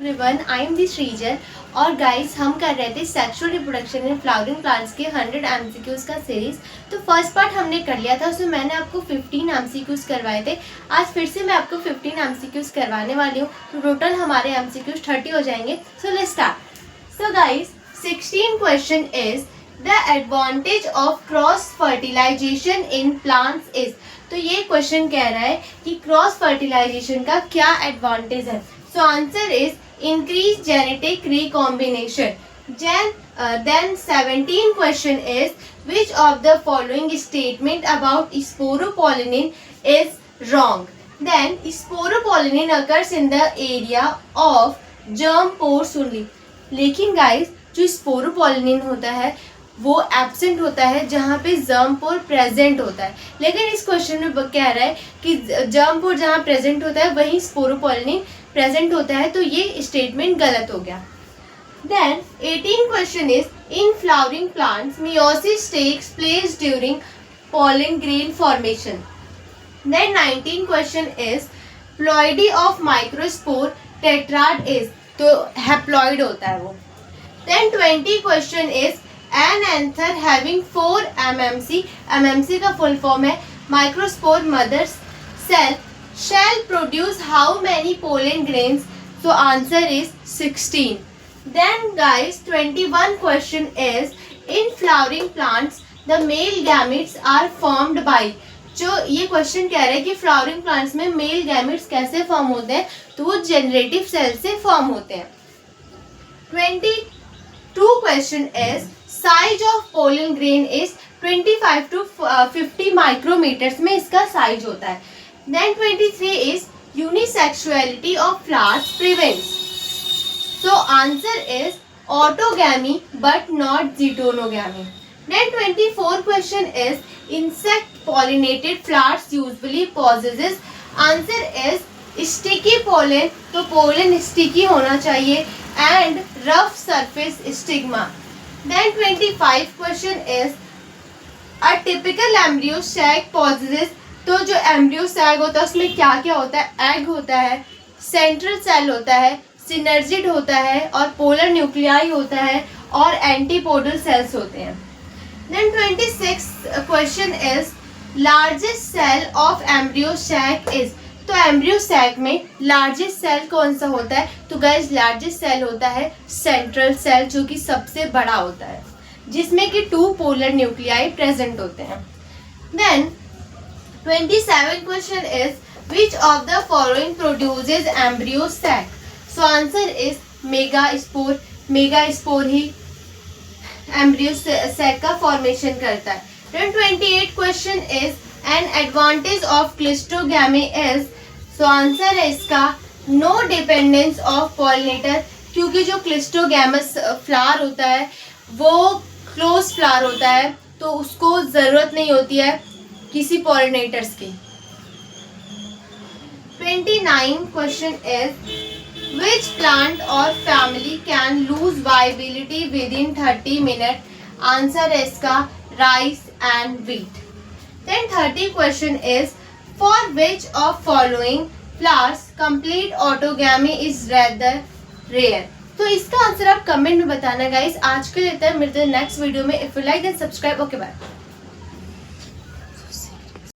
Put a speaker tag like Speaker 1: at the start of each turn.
Speaker 1: Everyone, I am the Shrijal और guys हम कर रहे थे sexual reproduction in flowering plants के 100 एमसीक्यूज का सीरीज। तो फर्स्ट पार्ट हमने कर लिया था, उसमें मैंने आपको 15 एमसीक्यूज करवाए थे। आज फिर से मैं आपको 15 एमसीक्यूज करवाने वाली हूँ, तो टोटल हमारे एमसीक्यूज 30 हो जाएंगे। So let's start. So guys, 16 question is the advantage of cross fertilisation in plants is. तो ये क्वेश्चन कह रहा है कि क्रॉस फर्टिलाइजेशन का क्या एडवांटेज है। So answer is increase genetic recombination. Then 17 question is which of the following statement about sporopollenin is wrong. Then sporopollenin occurs in the area of germ pores only. लेकिन guys, जो sporopollenin होता है वो absent होता है जहाँ पे germ pore present होता है। लेकिन इस क्वेश्चन में कह रहा है कि जर्म पोर जहाँ प्रेजेंट होता है वहीं स्पोरोपोलिन प्रेजेंट होता है, तो ये स्टेटमेंट गलत हो गया। Then 18 question is in flowering plants meiosis takes place during pollen grain formation. Then 19 question is ploidy of microspore tetrad is, तो हैप्लॉइड होता है वो। Then 20 question is an anther having 4 mmc, mmc का full form है microspore mother cell shall produce how many pollen grains? So answer is 16. Then guys, 21 question is in flowering plants the male gametes are formed by. जो ये question कह रहा है कि flowering plants में male gametes कैसे form होते हैं, तो वो जनरेटिव सेल से फॉर्म होते हैं। 22 question is size of pollen grain is 25 to 50 micrometres में इसका साइज होता है। Then 23 is unisexuality of flowers prevents. So answer is autogamy but not zetonogamy. Then 24 question is insect pollinated flowers usually possesses. Answer is sticky pollen, तो pollen sticky होना चाहिए and rough surface stigma. Then 25 question is a typical embryo sac possesses. तो जो embryo सैग होता है उसमें क्या क्या होता है, एग होता है, सेंट्रल सेल होता है, सिनर्जिड होता है और पोलर न्यूक्लियाई होता है और एंटीपोडल सेल्स होते हैं। Then 26 question is largest cell of embryo sac is. तो एम्ब्रियो सैक में लार्जेस्ट सेल कौन सा होता है, तो गाइस लार्जेस्ट सेल होता है सेंट्रल सेल, जो कि सबसे बड़ा होता है, जिसमें कि 2 पोलर न्यूक्लियाई प्रेजेंट होते हैं। Then 27 question is which of the following produces embryo sac? So answer is megaspore. megaspore he embryo sac का formation करता है। Then 28 question is an advantage of cleistogamy is. So answer है इसका no dependence of pollinator, क्योंकि जो cleistogamous flower होता है वो क्लोज फ्लावर होता है, तो उसको ज़रूरत नहीं होती है किसी पॉलिनेटर्स की। 29 क्वेश्चन इज विच प्लांट और family can lose viability within 30 minute. Answer है इसका rice and wheat. Then 30 question is for which of following flowers complete autogamy is rather rare. तो इसका आंसर आप कमेंट में बताना guys. आज के लिए इतना, मिलते हैं नेक्स्ट वीडियो में। If you like then subscribe. Okay bye.